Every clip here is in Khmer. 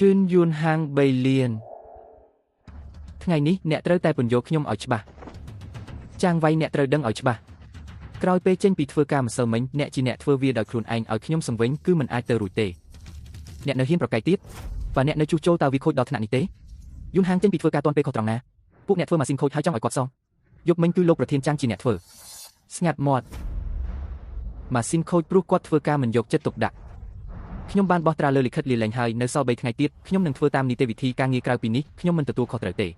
ឈឿនយួនហាង3លានថ្ងៃនេះអ្នកត្រូវតែពន្យល់ខ្ញុំឲ្យច្បាស់ចាងវាយអ្នកត្រូវដឹងឲ្យច្បាស់ក្រោយពេលចេញពីធ្វើការម្សិលមិញអ្នកជាអ្នកធ្វើវាដោយខ្លួនឯងឲ្យខ្ញុំសង្វិញគឺមិនអាចទៅរួចទេអ្នកនៅហ៊ានប្រកែកទៀតvàអ្នកនៅជួសជុលតើវាខូចដល់ថ្នាក់នេះទេយួនហាងចេញពីធ្វើការទាន់ពេលខុសត្រង់ណាពួកអ្នកធ្វើម៉ាស៊ីនខូចហើយចង់ឲ្យគាត់សងយប់មិញគឺលោកប្រធានចាងជាអ្នកធ្វើស្ងាត់មាត់ម៉ាស៊ីនខូចព្រោះគាត់ធ្វើការមិនយកចិត្តទុកដាក់ខ្ញុំបានបោះត្រាលើលិខិតលាលែងហើយនៅសល់3ថ្ងៃទៀតខ្ញុំនឹងធ្វើតាមនីតិវិធីការងារក្រៅពីនេះខ្ញុំមិនទទួលខុសត្រូវទេ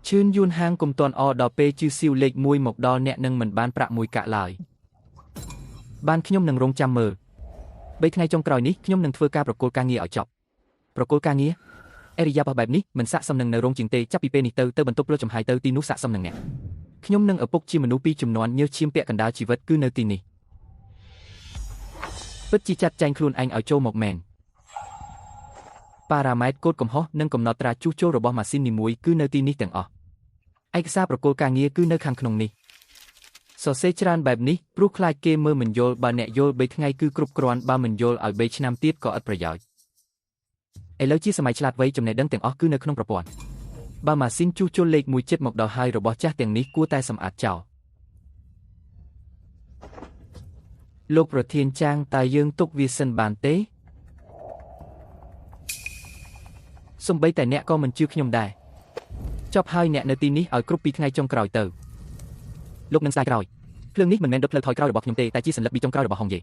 ឈឿនយួនហាងកុំទាន់អដល់ពេលជឿស៊ីវលេខ1មកដល់អ្នកនឹងមិនបានប្រាក់មួយកាក់ឡើយបានខ្ញុំនឹងរងចាំមើល3ថ្ងៃចុងក្រោយនេះខ្ញុំនឹងធ្វើការប្រគល់ការងារឲ្យចប់ប្រគល់ការងារអេរីយ៉ាបបែបនេះមិនស័ក្តិសមនឹងនៅរោងជាងទេចាប់ពីពេលនេះទៅបន្ទប់លុយចំហាយទៅទីនោះស័ក្តិសមនឹងអ្នកខ្ញុំនឹងឪពុកជាមនុស្សពីចំនួនញើសឈាមពាក់កណ្ដាលជីវិតគឺនៅទីនេះពិតជាចាត់ចែងខ្លួនឯងឲ្យចូលមកមែនប៉ារ៉ាម៉ែត្រកូដកំហុសនិងកំណត់ត្រាជួសជុលរបស់ម៉ាស៊ីននីមួយគឺនៅទីនេះទាំងអស់ឯកសារប្រគល់ការងារគឺនៅខាងក្នុងនេះសរសេរច្រើនបែបនេះព្រោះខ្លាចគេមើលមិនយល់បើអ្នកយល់3ថ្ងៃគឺគ្រប់គ្រាន់បើមិនយល់ឲ្យ3ឆ្នាំទៀតក៏ឥតប្រយោជន៍ឥឡូវជាសម័យឆ្លាតវៃចំណេះដឹងទាំងអស់គឺនៅក្នុងប្រព័ន្ធបើម៉ាស៊ីនជួសជុលលេខ1ចិត្តមកដល់ហើយរបស់ចាស់ទាំងនេះគួរតែសម្អាតចោលលោកប្រធានចាងតើយើងទុកវាសិនបានទេសំបីតែអ្នកក៏មិនជឿខ្ញុំដែរចប់ហើយអ្នកនៅទីនេះឲ្យគ្រប់2ថ្ងៃចុងក្រោយទៅលោកនឹងស្ដាយក្រោយភ្លើងនេះមិនមែនដុតផ្លូវថយក្រោយរបស់ខ្ញុំទេតែជាសញ្ញាប៊ីចុងក្រោយរបស់ហុងយេ